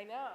I know.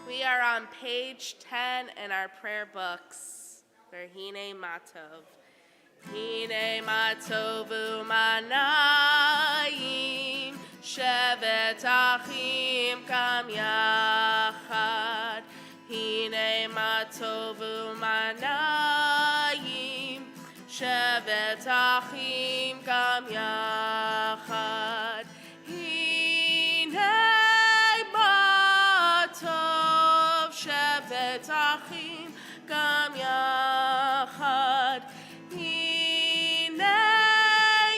We are on page 10 in our prayer books for Hine Matov. Hine Matov u'manayim, shevet achim kam yachad. Hine Matov u'manayim, shevet achim kam yachad. Shevet achim gam yachad. Hinei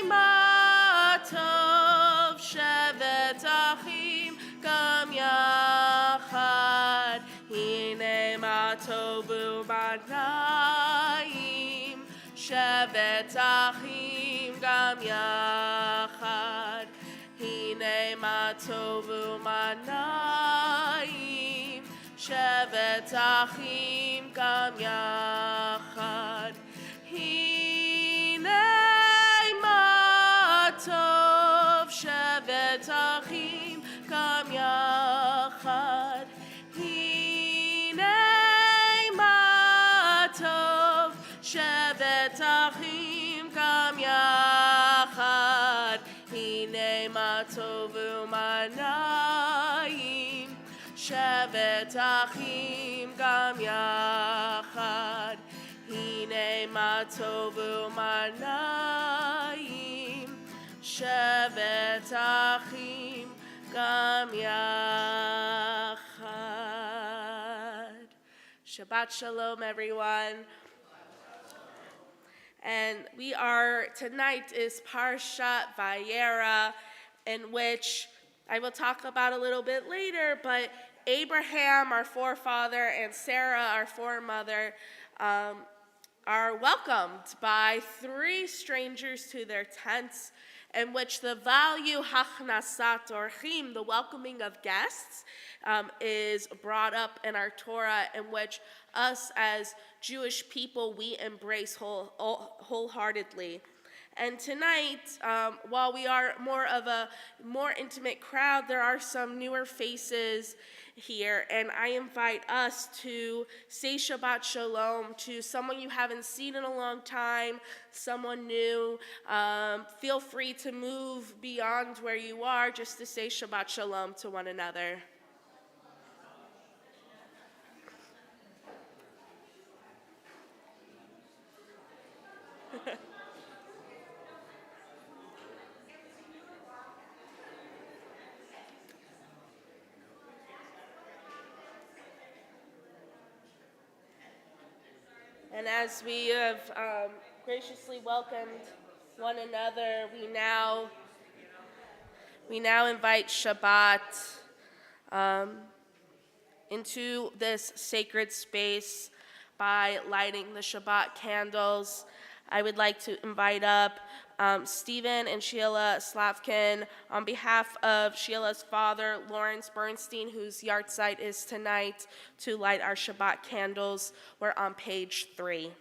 ma tov shevet achim gam yachad. Hinei ma tov u'manayim, shevet achim gam yachad. Hinei ma tov u'manayim, shevet achim gam yachad. Hinei ma tov shevet achim gam yachad. Hinei ma tov shevet achim gam yachad. Hinei ma tov u'manayim, shevet achim gam yachad. Hinei ma tov u'manayim, shevet achim gam yachad. Shabbat shalom, everyone. And tonight is Parshat Vayera, in which I will talk about a little bit later, but Abraham, our forefather, and Sarah, our foremother, are welcomed by three strangers to their tents, in which the value hachnasat orchim, the welcoming of guests, is brought up in our Torah, in which us as Jewish people, we embrace wholeheartedly. And tonight, while we are more of a more intimate crowd, there are some newer faces here, and I invite us to say Shabbat Shalom to someone you haven't seen in a long time, someone new. Feel free to move beyond where you are just to say Shabbat Shalom to one another. And as we have graciously welcomed one another, we now invite Shabbat into this sacred space by lighting the Shabbat candles. I would like to invite up Stephen and Sheila Slavkin on behalf of Sheila's father, Lawrence Bernstein, whose yahrzeit is tonight, to light our Shabbat candles. We're on page 3.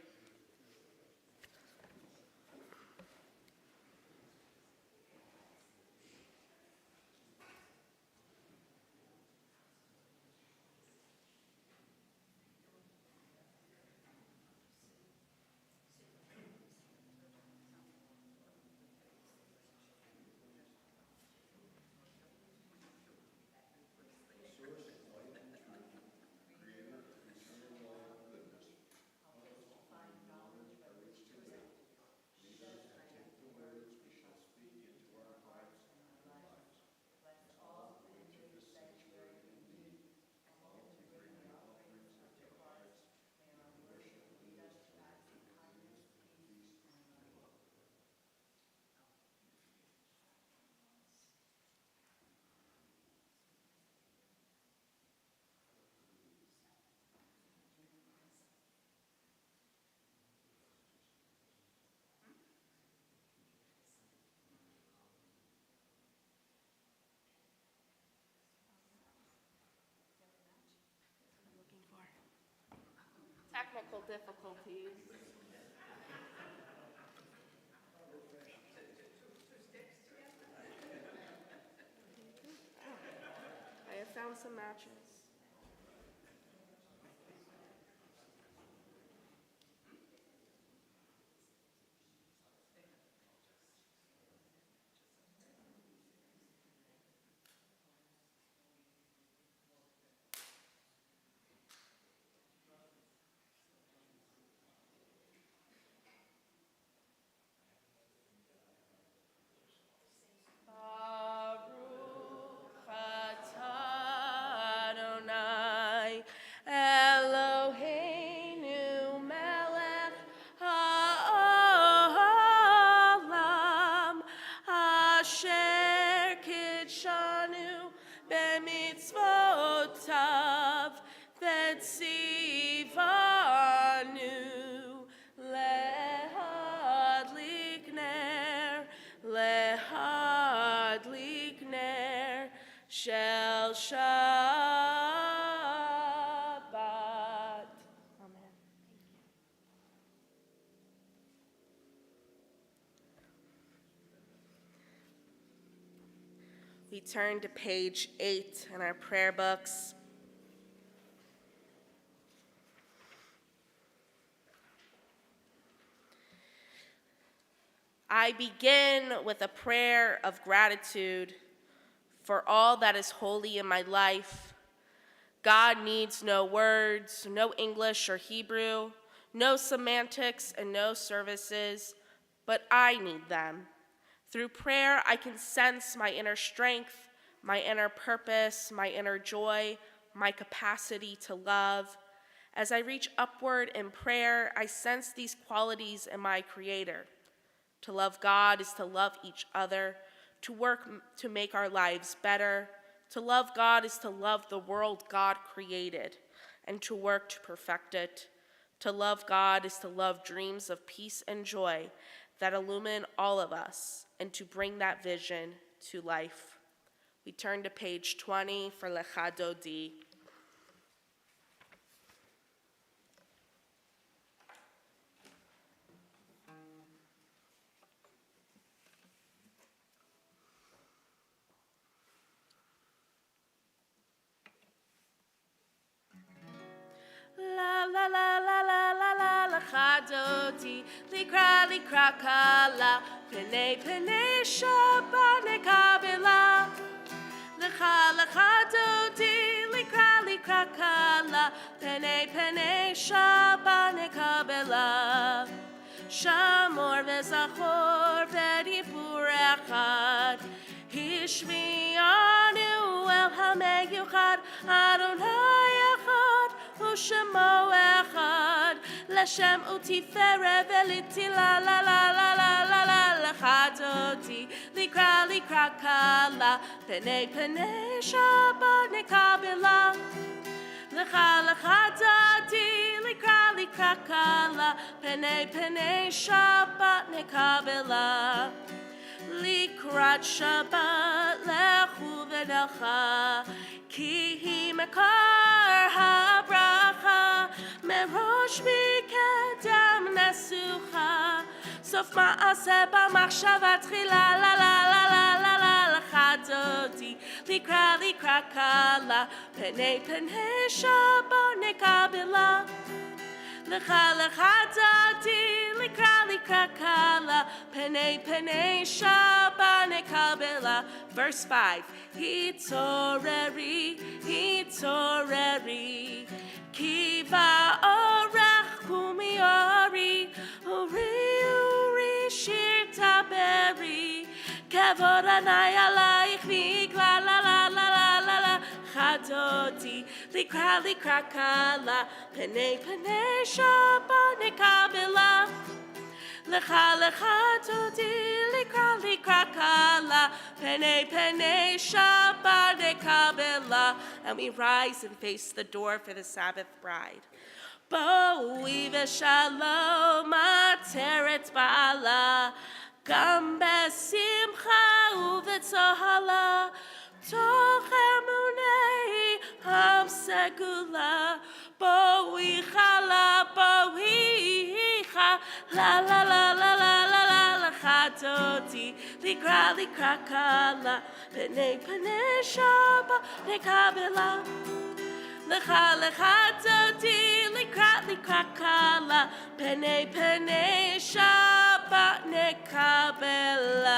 Technical difficulties. I have found some matches. Baruch atah Adonai Eloheinu melech ha'olam asher kidshanu b'mitzvotav v'tzivanu lehadlik ner shel Shabbat. Amen. We turn to page 8 in our prayer books. I begin with a prayer of gratitude for all that is holy in my life. God needs no words, no English or Hebrew, no semantics and no services, but I need them. Through prayer, I can sense my inner strength, my inner purpose, my inner joy, my capacity to love. As I reach upward in prayer, I sense these qualities in my Creator. To love God is to love each other, to work to make our lives better. To love God is to love the world God created and to work to perfect it. To love God is to love dreams of peace and joy that illumine all of us and to bring that vision to life. We turn to page 20 for Lecha Dodi. La la la la la la la Lecha Dodi likra kala pene Shabbat nekabela. Lecha Dodi likra kala pene Shabbat nekabela. שמור וזכור ודיבור אחד. השמיענו אל המיוחד, אדוני אחד ושמו אחד. לשם ותפארת ולתהילה, לה לה לה לה לה לה לך דודי. לקרא קלה, פני פני שבת נקבלה. לך דודי, לקרא קלה, פני פני שבת נקבלה. לקראת שבת לכו ונלכה, כי היא מקור הברכה. מראש מקדם נסוכה, סוף מעשה במחשבה תחילה. לה לה לה לה לה לה לך דודי, לקרא קלה, פני פני שבת נקבלה. לך דודי, לקרא קלה, פני פני שבת נקבלה. Verse 5. התעוררי, כי באורך קומי אורי, אורי שיר תברי, כבוד עיני עלייך בגלל לה לה לה לה לה לה. דודי, לקרא קלה, פני פני שבת נקבלה. לך דודי, לקרא קלה, פני פני שבת נקבלה. And we rise and face the door for the Sabbath bride. בואי ושלום עטרת בעלה, גם בשמחה ובצהלה, תוך אמוני הסגולה. בואי חלה, לה לה לה לה לה לה לה לך דודי, לקרא קלה, פני פני שבת נקבלה. לך דודי, לקרא קלה, פני פני שבת נקבלה.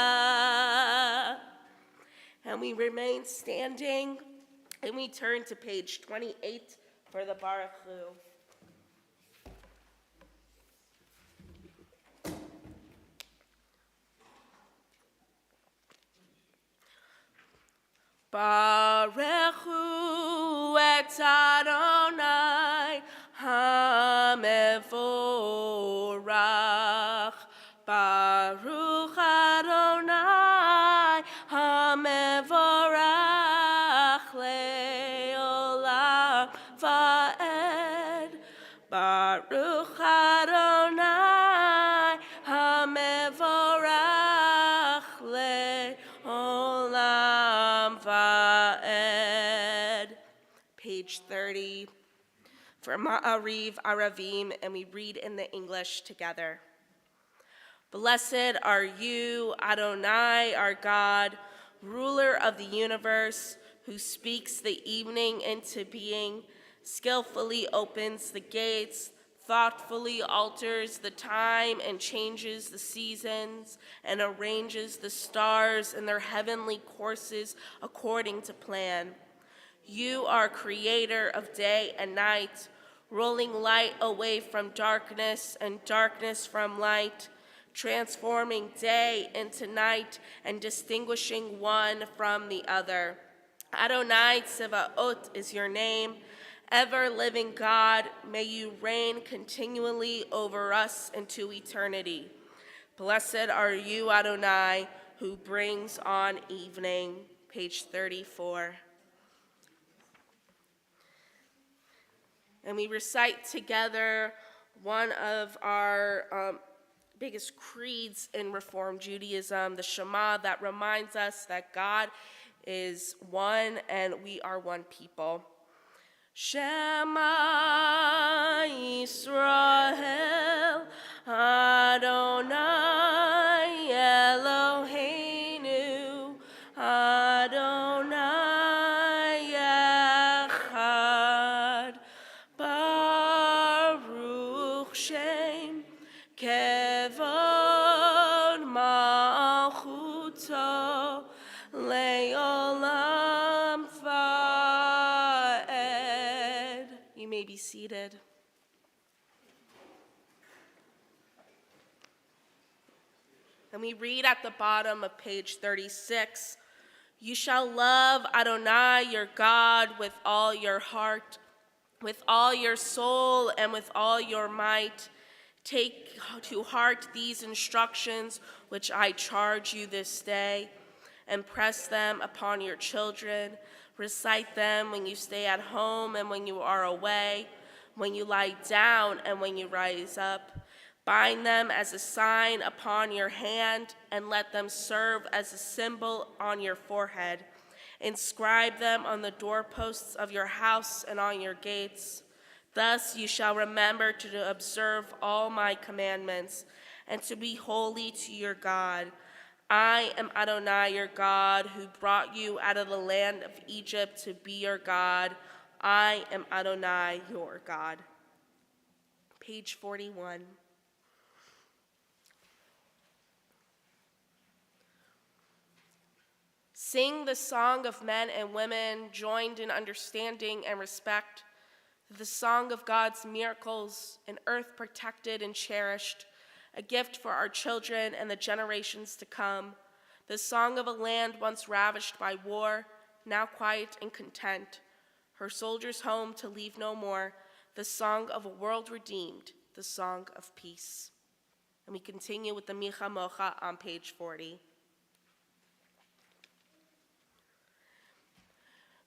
And we remain standing, and we turn to page 28 for the Baruch Hu. Baruch Hu et Adonai HaMevorach. Baruch Adonai HaMevorach le'olam va'ed. Baruch Adonai HaMevorach le'olam va'ed. Page 30 for Ma'ariv Aravim, and we read in the English together. Blessed are you, Adonai, our God, ruler of the universe, who speaks the evening into being, skillfully opens the gates, thoughtfully alters the time and changes the seasons, and arranges the stars in their heavenly courses according to plan. You are creator of day and night, rolling light away from darkness and darkness from light, transforming day into night and distinguishing one from the other. Adonai Tsevaot is your name. Ever-living God, may you reign continually over us into eternity. Blessed are you, Adonai, who brings on evening. Page 34. And we recite together one of our biggest creeds in Reform Judaism, the Shema, that reminds us that God is one and we are one people. Shema Yisrael, Adonai Eloheinu, Adonai Echad, Baruch Shem Kevod Malchuto Le'olam Va'ed. You may be seated. And we read at the bottom of page 36, "You shall love Adonai your God with all your heart, with all your soul, and with all your might. Take to heart these instructions which I charge you this day, and press them upon your children. Recite them when you stay at home and when you are away, when you lie down and when you rise up. Bind them as a sign upon your hand, and let them serve as a symbol on your forehead. Inscribe them on the doorposts of your house and on your gates. Thus you shall remember to observe all my commandments, and to be holy to your God. I am Adonai your God, who brought you out of the land of Egypt to be your God. I am Adonai your God." Page 41. Sing the song of men and women joined in understanding and respect, the song of God's miracles, an earth protected and cherished, a gift for our children and the generations to come, the song of a land once ravished by war, now quiet and content, her soldiers home to leave no more, the song of a world redeemed, the song of peace. And we continue with the Micha Mocha on page 40.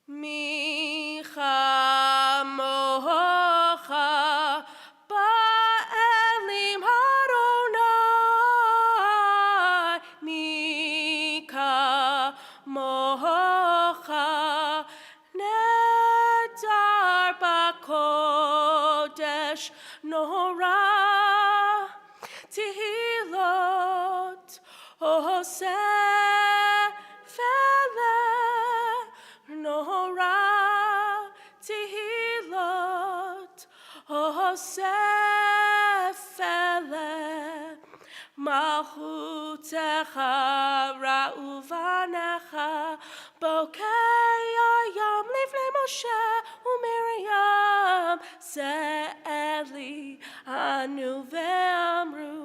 Micha Mocha ba'elim Adonai, Micha Mocha nedar ba'kodesh Norah Tehilot Oseh Feleh Norah Tehilot Oseh Feleh Malchutecha Ra'uvanecha Bokei Hayam Livnei Moshe uMiriam Ze'eli Anu ve'amru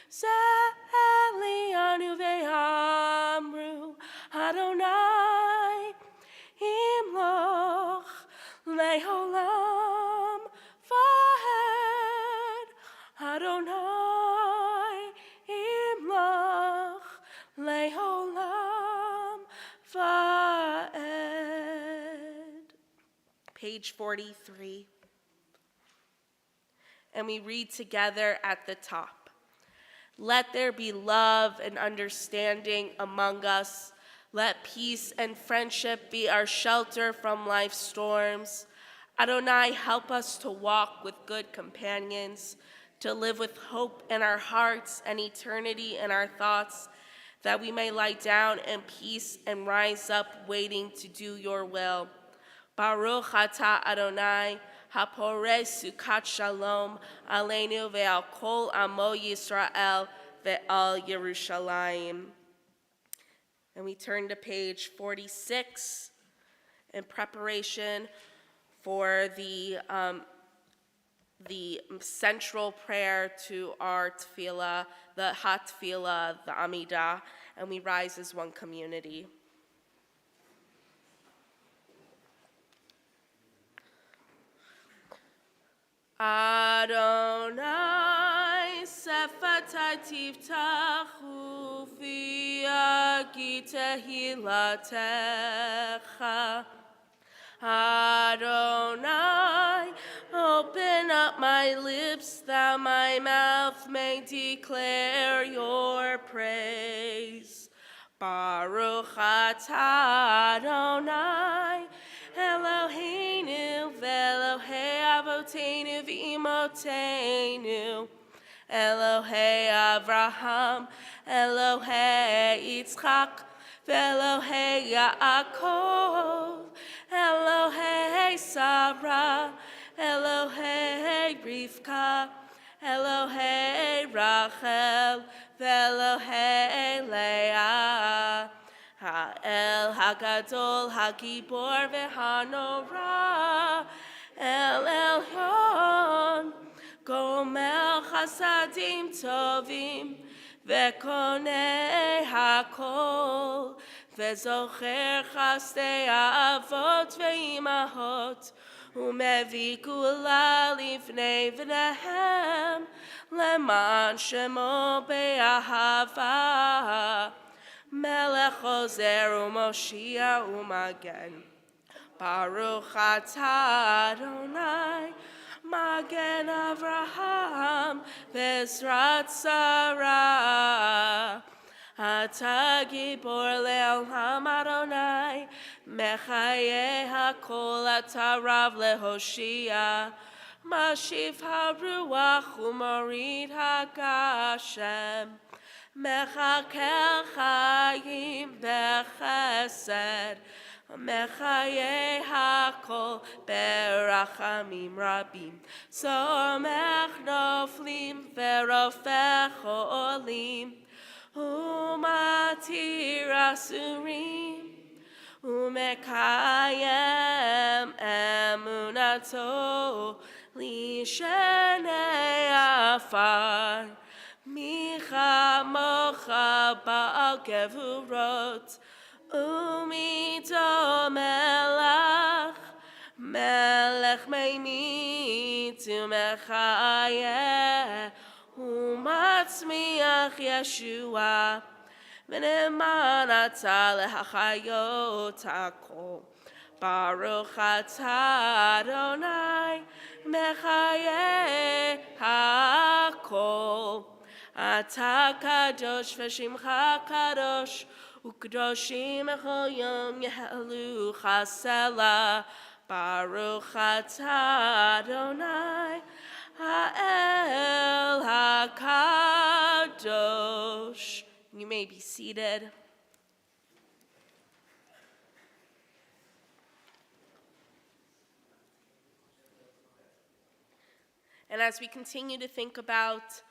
Ze'eli Anu ve'amru Adonai Imloch Le'olam Vahed Adonai Imloch Le'olam Vahed. Page 43. And we read together at the top. Let there be love and understanding among us. Let peace and friendship be our shelter from life's storms. Adonai, help us to walk with good companions, to live with hope in our hearts and eternity in our thoughts, that we may lie down in peace and rise up waiting to do your will. Baruch atah Adonai, haporeh sukat shalom, aleinu ve'al kol amo Yisrael ve'al Yerushalayim. And we turn to page 46 in preparation for the central prayer to our tefillah, the ha-tefillah, the Amidah, and we rise as one community. Adonai sefatai tiftachu v'yagi tehilatecha. Adonai, open up my lips that my mouth may declare your praise. Baruch atah Adonai, Eloheinu ve'Elohei Avoteinu v'Imotenu, Elohei Avraham, Elohei Yitzchak, ve'Elohei Yaakov, Elohei Sarah, Elohei Rivka, Elohei Rachel, ve'Elohei Leah. Ha'el Hagadol Hagibor ve'Hanora, El Elyon, Gomel Chasadim Tovim, וקונה הכל, וזוכר חסדי האבות ואימהות, ומביא גאולה לבני בניהם, למען שמו באהבה. מלך עוזר ומושיע ומגן, ברוך אתה אדוני, מגן אברהם בעזרת שרה. אתה גיבור לעולם אדוני, מחיי הכל אתה רב להושיע. משיב הרוח ומוריד הגשם, מחכה חיים בחסד, מחיי הכל ברחמים רבים. סומך נופלים ורופא חולים, ומתיר אסורים, ומקיים אמונתו לשני עפר. מי כמוך בעל גבורות, ומיתו מלך, מלך ממית ומחיה, ומצמיח ישועה, ונאמן אתה להחיות הכל. ברוך אתה אדוני, מחיי הכל. אתה קדוש ושמך קדוש, וקדושים בכל יום יהלוך סלה. ברוך אתה אדוני, האל הקדוש. You may be seated. And as we continue to think about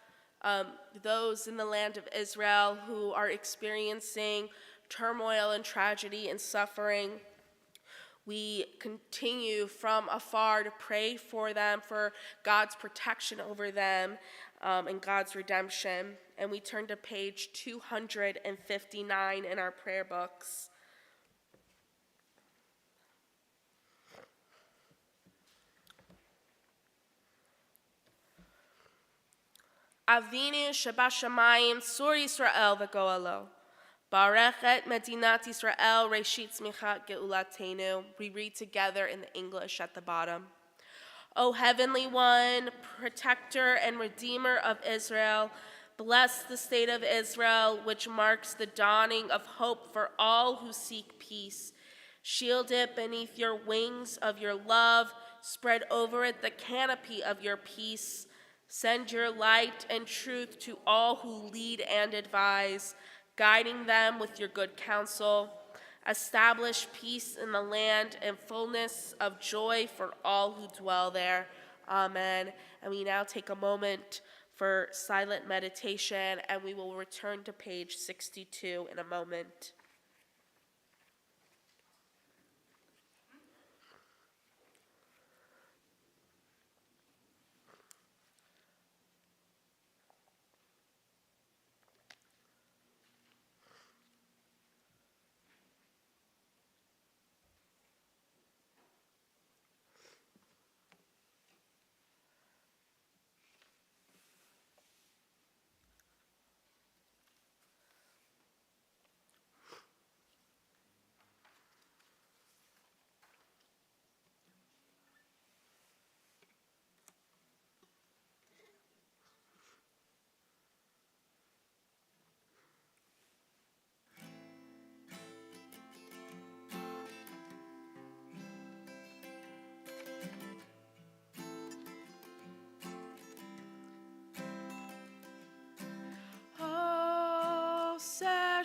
those in the land of Israel who are experiencing turmoil and tragedy and suffering, we continue from afar to pray for them, for God's protection over them and God's redemption. And we turn to page 259 in our prayer books. Avinu Shabashamayim Sur Yisrael v'Goalo. Barechet Medinat Yisrael Reshit Tzmichat Geulatenu. We read together in the English at the bottom. O Heavenly One, Protector and Redeemer of Israel, bless the state of Israel, which marks the dawning of hope for all who seek peace. Shield it beneath your wings of your love. Spread over it the canopy of your peace. Send your light and truth to all who lead and advise, guiding them with your good counsel. Establish peace in the land and fullness of joy for all who dwell there. Amen. And we now take a moment for silent meditation, and we will return to page 62 in a moment.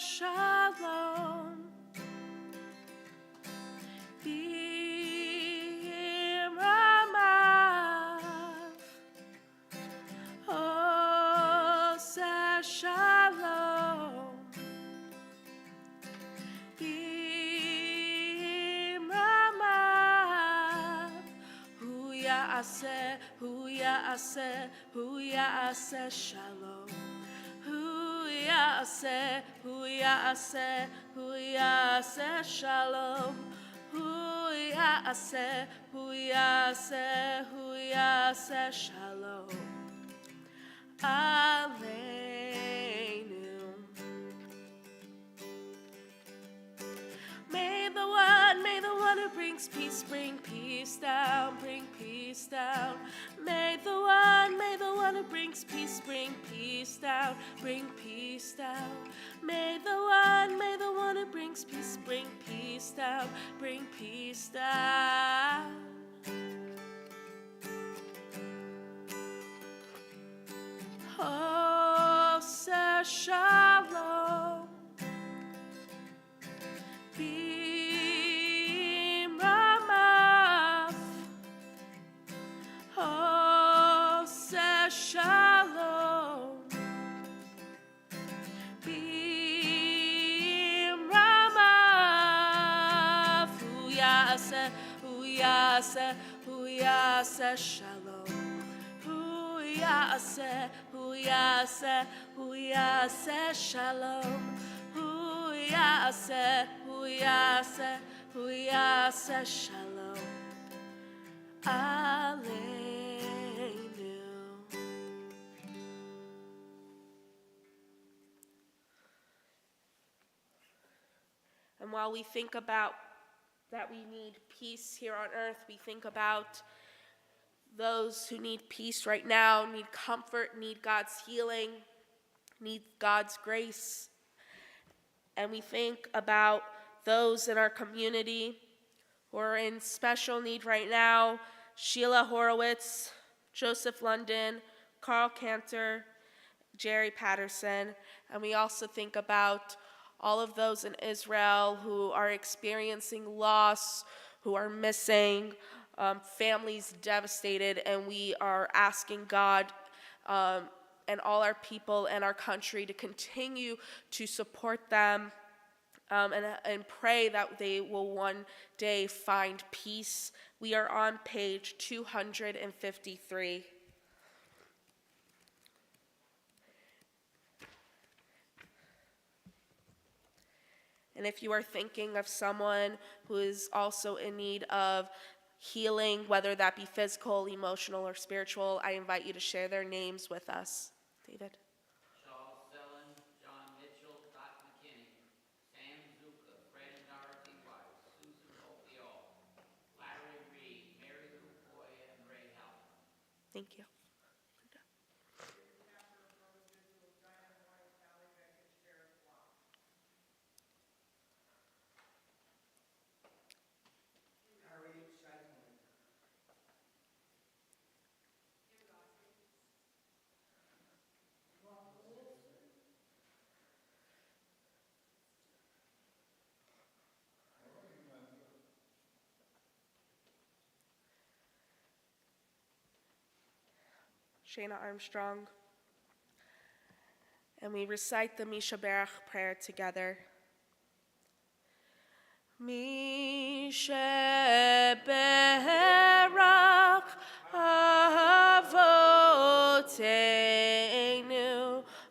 Shalom, B'im Ramav, Oseh Shalom, B'im Ramav, Hu Ya'aseh Shalom, Hu ya'aseh, hu ya'aseh, hu ya'aseh shalom. Hu ya'aseh, hu ya'aseh, hu ya'aseh shalom. Aleinu. May the one who brings peace bring peace down, bring peace down. May the one who brings peace bring peace down, bring peace down. May the one who brings peace bring peace down, bring peace down. Oh, say shalom. Shalom, B'Ramav, Hu Ya'aseh, Hu Ya'aseh, Hu Ya'aseh Shalom, Hu Ya'aseh, Hu Ya'aseh, Hu Ya'aseh Shalom, Hu Ya'aseh, Hu Ya'aseh, Hu Ya'aseh Shalom, Aleinu. And while we think about that we need peace here on earth, we think about those who need peace right now, need comfort, need God's healing, need God's grace. And we think about those in our community who are in special need right now: Sheila Horowitz, Joseph London, Carl Cantor, Jerry Patterson. And we also think about all of those in Israel who are experiencing loss, who are missing, families devastated, and we are asking God and all our people and our country to continue to support them and pray that they will one day find peace. We are on page 253. And if you are thinking of someone who is also in need of healing, whether that be physical, emotional, or spiritual, I invite you to share their names with us. David. Charles Sellen, John Mitchell, Dot McKinney, Sam Zuka, Fred and Dorothy Wise, Susan Opiol, Larry Reed, Mary Lou Foy, and Ray Halpern. Thank you. Shana Armstrong. And we recite the Mishaberach prayer together. Mishaberach Avoteinu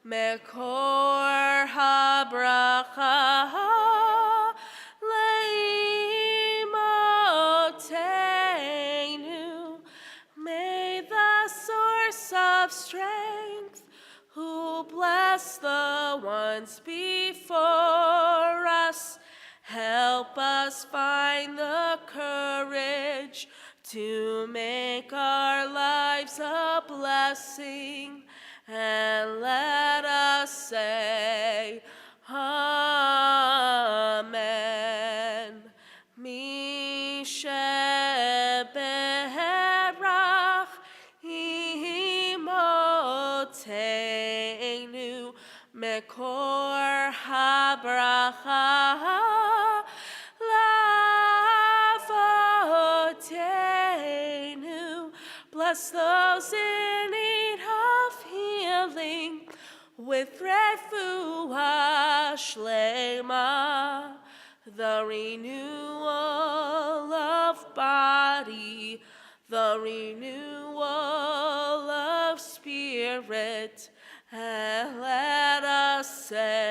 Mekor HaBracha Leimoteinu. May the source of strength, who bless the ones before us, help us find the courage to make our lives a blessing, and let us say, Amen. Mishaberach Imoteinu Mekor HaBracha Lavoteinu. Bless those in need of healing with refuah shlema, the renewal of body, the renewal of spirit, and let us say,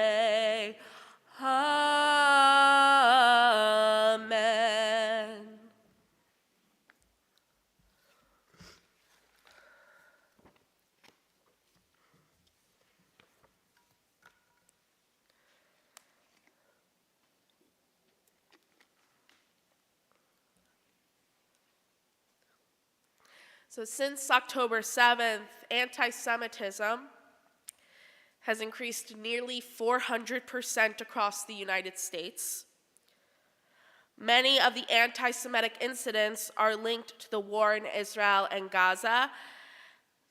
So since October 7th, anti-Semitism has increased nearly 400% across the United States. Many of the anti-Semitic incidents are linked to the war in Israel and Gaza.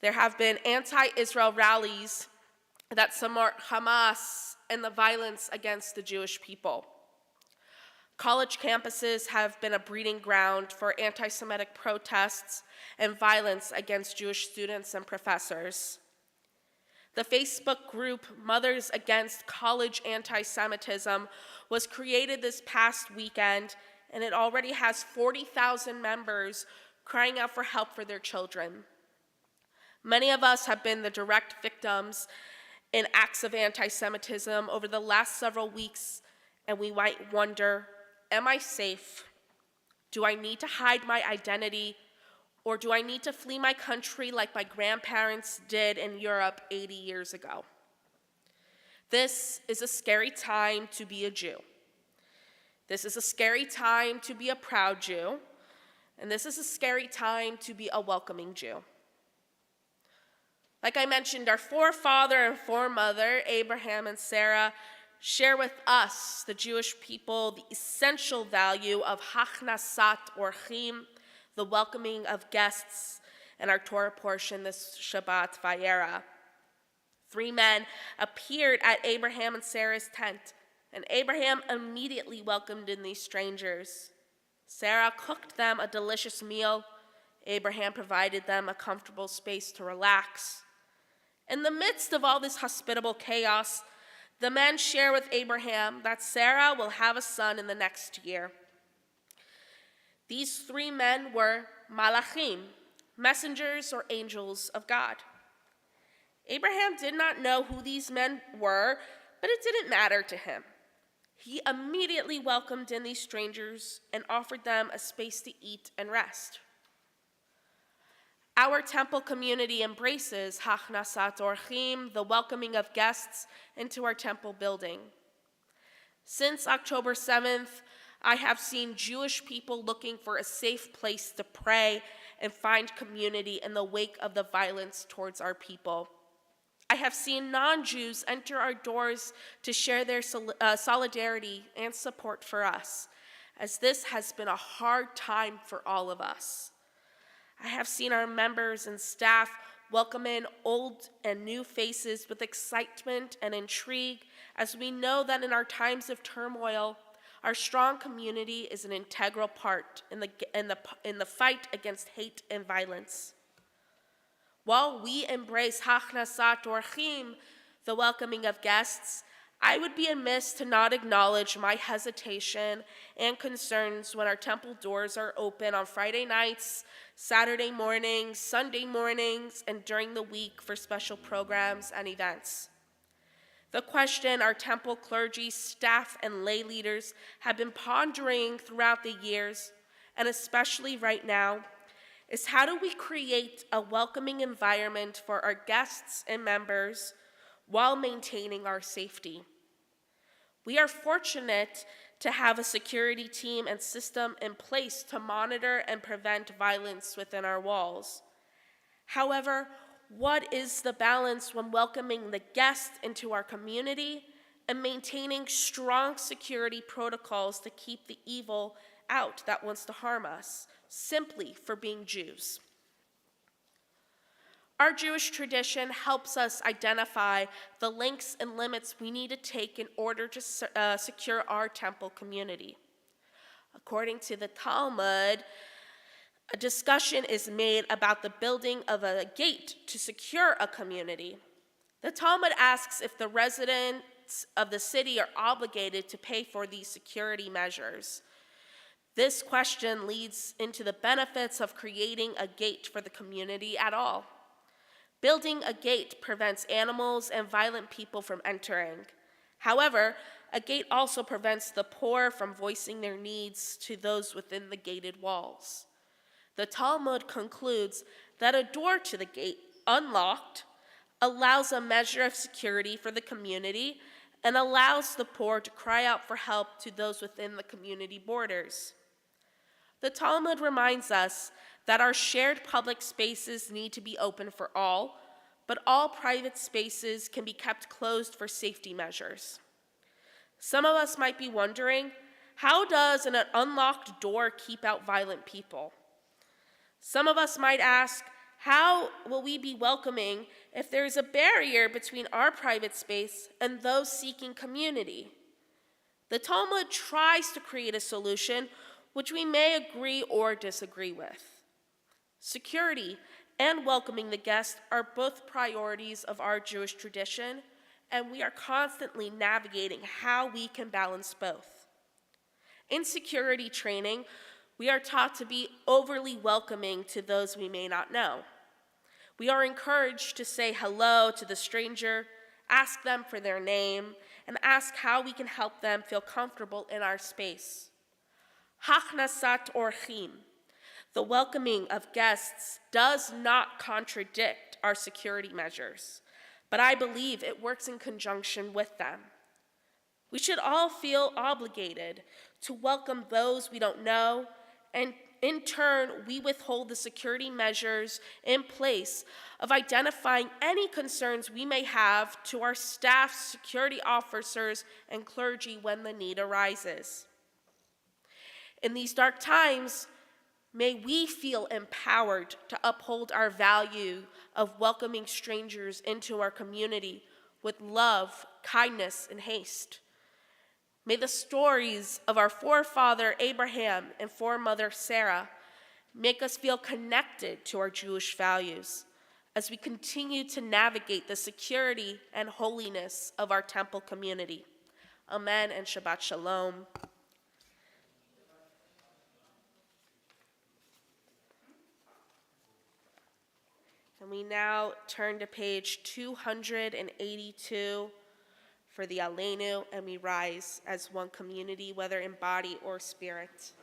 There have been anti-Israel rallies that support Hamas and the violence against the Jewish people. College campuses have been a breeding ground for anti-Semitic protests and violence against Jewish students and professors. The Facebook group Mothers Against College Anti-Semitism was created this past weekend, and it already has 40,000 members crying out for help for their children. Many of us have been the direct victims in acts of anti-Semitism over the last several weeks, and we might wonder, am I safe? Do I need to hide my identity? Or do I need to flee my country like my grandparents did in Europe 80 years ago? This is a scary time to be a Jew. This is a scary time to be a proud Jew. And this is a scary time to be a welcoming Jew. Like I mentioned, our forefather and foremother, Abraham and Sarah, share with us, the Jewish people, the essential value of hachnasat orchim, the welcoming of guests, in our Torah portion this Shabbat Vayera. 3 men appeared at Abraham and Sarah's tent, and Abraham immediately welcomed in these strangers. Sarah cooked them a delicious meal. Abraham provided them a comfortable space to relax. In the midst of all this hospitable chaos, the men share with Abraham that Sarah will have a son in the next year. These 3 men were malachim, messengers or angels of God. Abraham did not know who these men were, but it didn't matter to him. He immediately welcomed in these strangers and offered them a space to eat and rest. Our temple community embraces hachnasat orchim, the welcoming of guests, into our temple building. Since October 7th, I have seen Jewish people looking for a safe place to pray and find community in the wake of the violence towards our people. I have seen non-Jews enter our doors to share their solidarity and support for us, as this has been a hard time for all of us. I have seen our members and staff welcome in old and new faces with excitement and intrigue, as we know that in our times of turmoil, our strong community is an integral part in the fight against hate and violence. While we embrace hachnasat orchim, the welcoming of guests, I would be amiss to not acknowledge my hesitation and concerns when our temple doors are open on Friday nights, Saturday mornings, Sunday mornings, and during the week for special programs and events. The question our temple clergy, staff, and lay leaders have been pondering throughout the years, and especially right now, is how do we create a welcoming environment for our guests and members while maintaining our safety? We are fortunate to have a security team and system in place to monitor and prevent violence within our walls. However, what is the balance when welcoming the guest into our community and maintaining strong security protocols to keep the evil out that wants to harm us, simply for being Jews? Our Jewish tradition helps us identify the lengths and limits we need to take in order to secure our temple community. According to the Talmud, a discussion is made about the building of a gate to secure a community. The Talmud asks if the residents of the city are obligated to pay for these security measures. This question leads into the benefits of creating a gate for the community at all. Building a gate prevents animals and violent people from entering. However, a gate also prevents the poor from voicing their needs to those within the gated walls. The Talmud concludes that a door to the gate, unlocked, allows a measure of security for the community and allows the poor to cry out for help to those within the community borders. The Talmud reminds us that our shared public spaces need to be open for all, but all private spaces can be kept closed for safety measures. Some of us might be wondering, how does an unlocked door keep out violent people? Some of us might ask, how will we be welcoming if there is a barrier between our private space and those seeking community? The Talmud tries to create a solution which we may agree or disagree with. Security and welcoming the guest are both priorities of our Jewish tradition, and we are constantly navigating how we can balance both. In security training, we are taught to be overly welcoming to those we may not know. We are encouraged to say hello to the stranger, ask them for their name, and ask how we can help them feel comfortable in our space. Hachnasat orchim, the welcoming of guests, does not contradict our security measures, but I believe it works in conjunction with them. We should all feel obligated to welcome those we don't know, and in turn, we withhold the security measures in place of identifying any concerns we may have to our staff, security officers, and clergy when the need arises. In these dark times, may we feel empowered to uphold our value of welcoming strangers into our community with love, kindness, and haste. May the stories of our forefather Abraham and foremother Sarah make us feel connected to our Jewish values as we continue to navigate the security and holiness of our temple community. Amen and Shabbat Shalom. And we now turn to page 282 for the Aleinu, and we rise as one community, whether in body or spirit.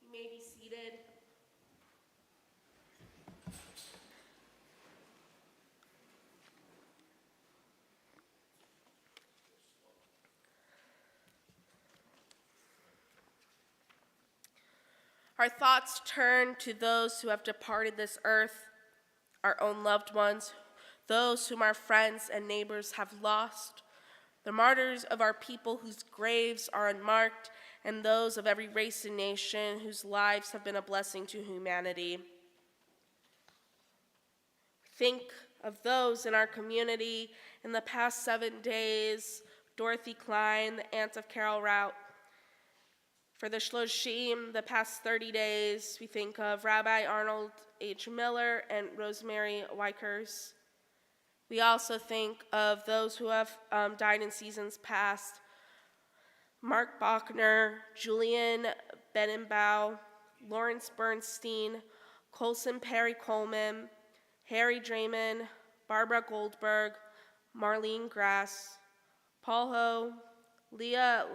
You may be seated. Our thoughts turn to those who have departed this earth, our own loved ones, those whom our friends and neighbors have lost, the martyrs of our people whose graves are unmarked, and those of every race and nation whose lives have been a blessing to humanity. Think of those in our community in the past 7 days: Dorothy Klein, the aunt of Carol Rout. For the Shloshim, the past 30 days, we think of Rabbi Arnold H. Miller and Rosemary Wykers. We also think of those who have died in seasons past: Mark Bachner, Julian Benenbaugh, Lawrence Bernstein, Colson Perry Coleman, Harry Draymond, Barbara Goldberg, Marlene Grass, Paul Ho, Leah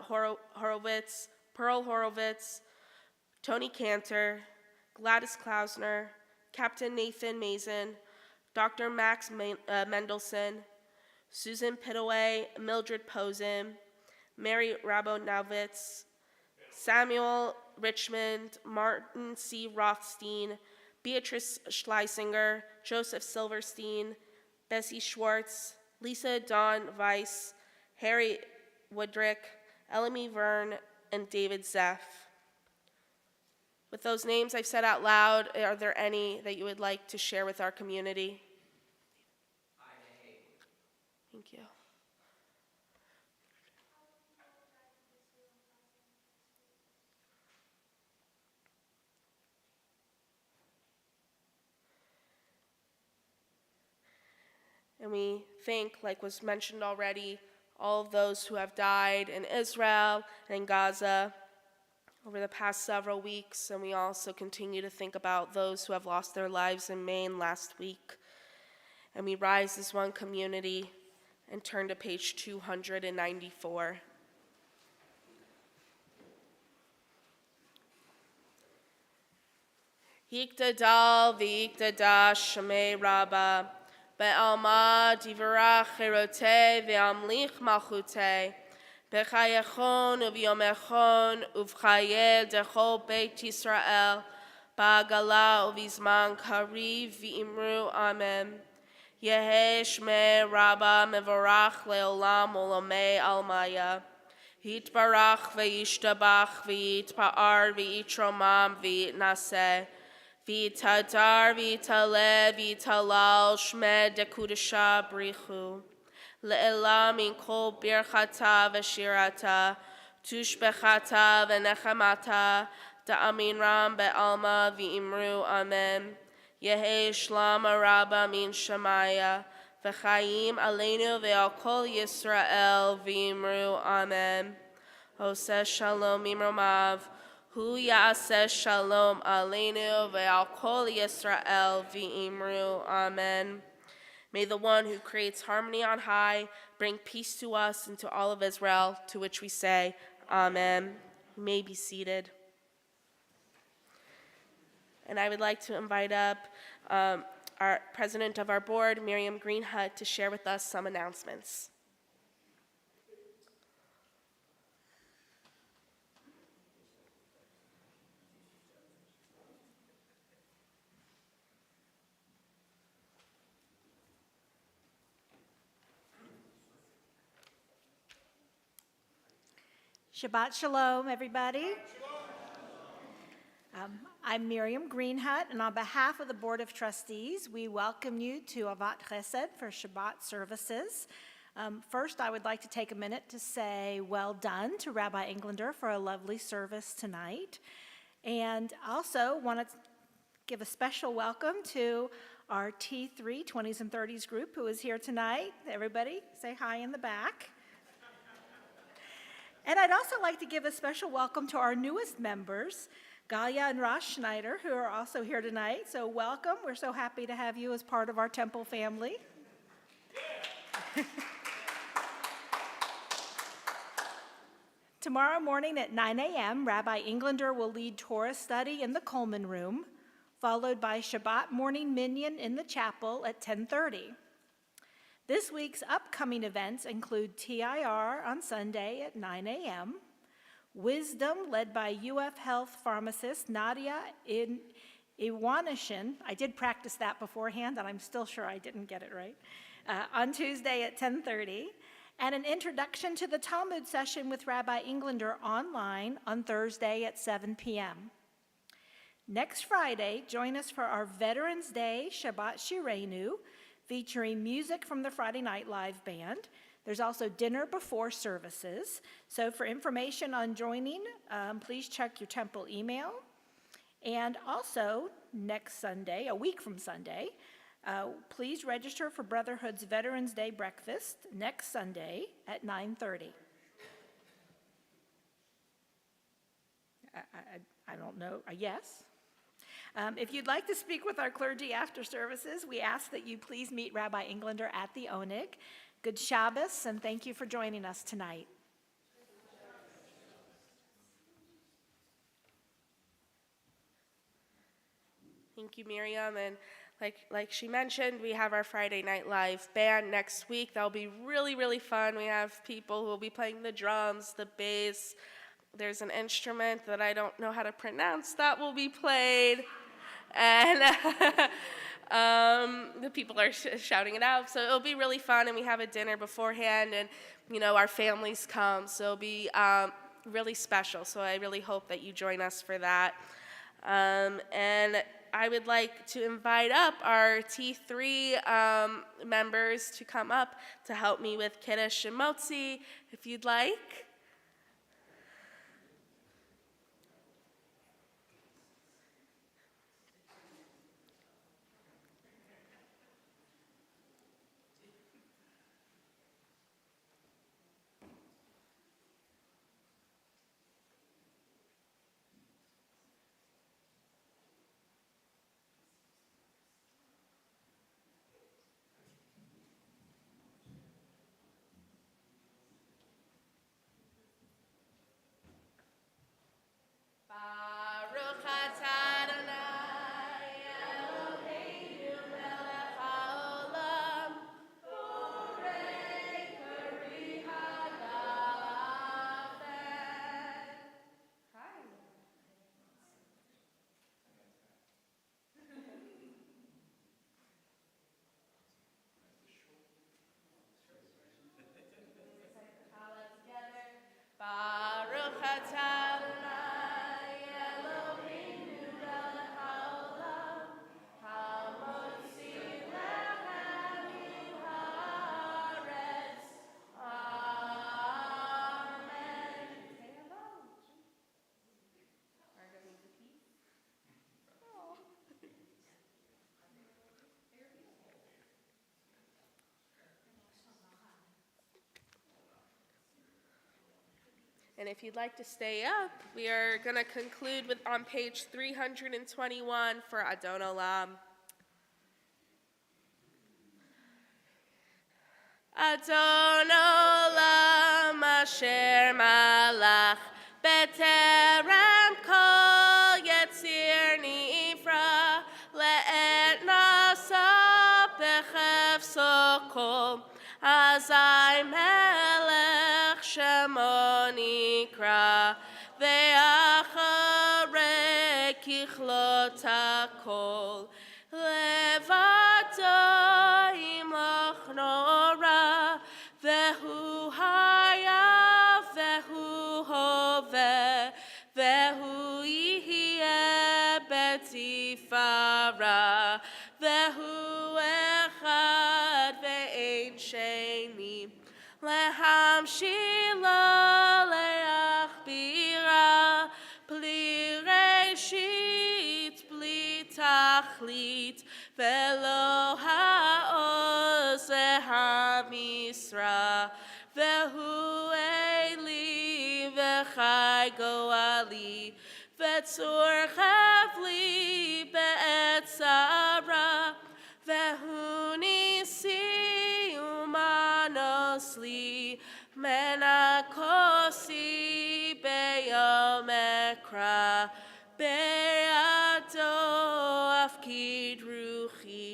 Horowitz, Pearl Horowitz, Tony Cantor, Gladys Klausner, Captain Nathan Mason, Dr. Max Mendelson, Susan Pittaway, Mildred Posen, Mary Rabonowitz, Samuel Richmond, Martin C. Rothstein, Beatrice Schleisinger, Joseph Silverstein, Bessie Schwartz, Lisa Dawn Weiss, Harry Woodrick, Elamy Verne, and David Zeff. With those names I've said out loud, are there any that you would like to share with our community? Thank you. And we thank, like was mentioned already, all of those who have died in Israel and in Gaza over the past several weeks. And we also continue to think about those who have lost their lives in Maine last week. And we rise as one community and turn to page 294. Yiktadal v'yiktadash Shemei Rabbah, be'alma divarach cherotei ve'amlich malchutei, b'chayechon u'v'yomechon u'v'chayel dechol beit Yisrael, ba'agala u'v'zman kariv v'imru amen. Yehei Shmei Rabbah mevorach le'olam olamei almaya. Yitbarach v'yishtabach v'yitpa'ar v'yitromam v'yitnaseh. V'tadar v'tale v'talal shmed dekudesha brichu. Le'elam min kol birchata v'shirata, tushbechata v'nechamata, da'aminram be'alma v'imru amen. Yehei shlam Rabbah min Shemaya, v'chayim aleinu ve'al kol Yisrael v'imru amen. Oseh shalom imromav, hu ya'aseh shalom aleinu ve'al kol Yisrael v'imru amen. May the one who creates harmony on high bring peace to us and to all of Israel, to which we say, amen. You may be seated. And I would like to invite up our president of our board, Miriam Greenhut, to share with us some announcements. Shabbat Shalom, everybody. I'm Miriam Greenhut, and on behalf of the Board of Trustees, we welcome you to Avat Chesed for Shabbat Services. First, I would like to take a minute to say well done to Rabbi Englander for a lovely service tonight. And also want to give a special welcome to our T3 20s and 30s group who is here tonight. Everybody say hi in the back. And I'd also like to give a special welcome to our newest members, Galia and Rosh Schneider, who are also here tonight. So welcome. We're so happy to have you as part of our temple family. Tomorrow morning at 9 a.m., Rabbi Englander will lead Torah study in the Coleman Room, followed by Shabbat morning minyan in the chapel at 10:30. This week's upcoming events include TIR on Sunday at 9 a.m., Wisdom led by UF Health pharmacist Nadia Iwanishin. I did practice that beforehand, and I'm still sure I didn't get it right. On Tuesday at 10:30, and an introduction to the Talmud session with Rabbi Englander online on Thursday at 7 p.m. Next Friday, join us for our Veterans Day Shabbat Shirenu, featuring music from the Friday Night Live Band. There's also dinner before services. So for information on joining, please check your temple email. And also, next Sunday, a week from Sunday, please register for Brotherhood's Veterans Day breakfast next Sunday at 9:30. I don't know, yes? If you'd like to speak with our clergy after services, we ask that you please meet Rabbi Englander at the Onig. Good Shabbos, and thank you for joining us tonight. Thank you, Miriam. And like she mentioned, we have our Friday Night Live band next week. That'll be really, really fun. We have people who will be playing the drums, the bass. There's an instrument that I don't know how to pronounce that will be played. And the people are shouting it out. So it'll be really fun. And we have a dinner beforehand. And, our families come. So it'll be really special. So I really hope that you join us for that. And I would like to invite up our T3 members to come up to help me with Kiddush and Motzi, if you'd like. Baruch atah Adonai Eloheinu melech haolam, borei peri hagafen. Baruch atah Adonai Eloheinu melech haolam, hamotzi lechem min haaretz. Amen. Say hello. Margo needs a piece. And if you'd like to stay up, we are going to conclude on page 321 for Adon Olam. Adon Olam asher malach beterem kol yetzir nifra le'et nasa bechefso kol azai melech shemo nikra ve'acharei kichlot hakol levado imloch nora vehu haya vehu hove vehu yihye betifara vehu echad ve'ein sheni lehamshila leachbira bli reshit bli tachlit velo ha'oz ve'hamisra vehu eli v'chai goali ve'tzur chavli be'et sara vehu nisi umanosli menakosi beyom ekra be'ado afkid ruchi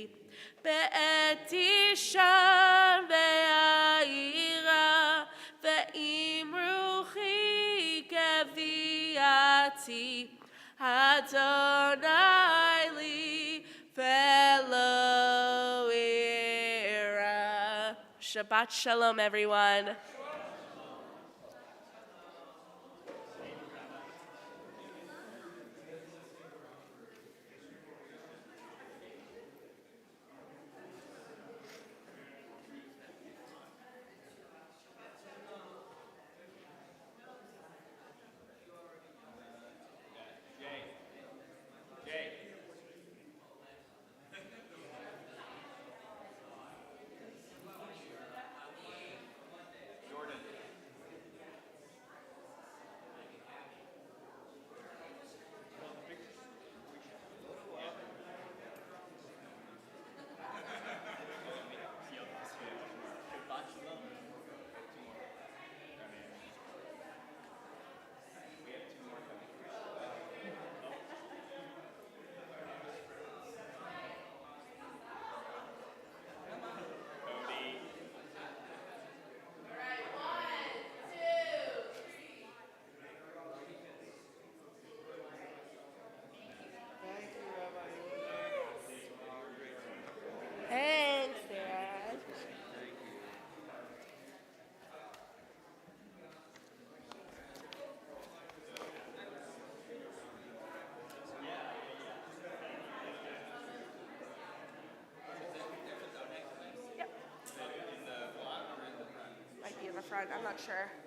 be'et ishan ve'aira ve'im ruchi geviati Adonai li ve'lo ira. Shabbat shalom, everyone. front. I'm not sure.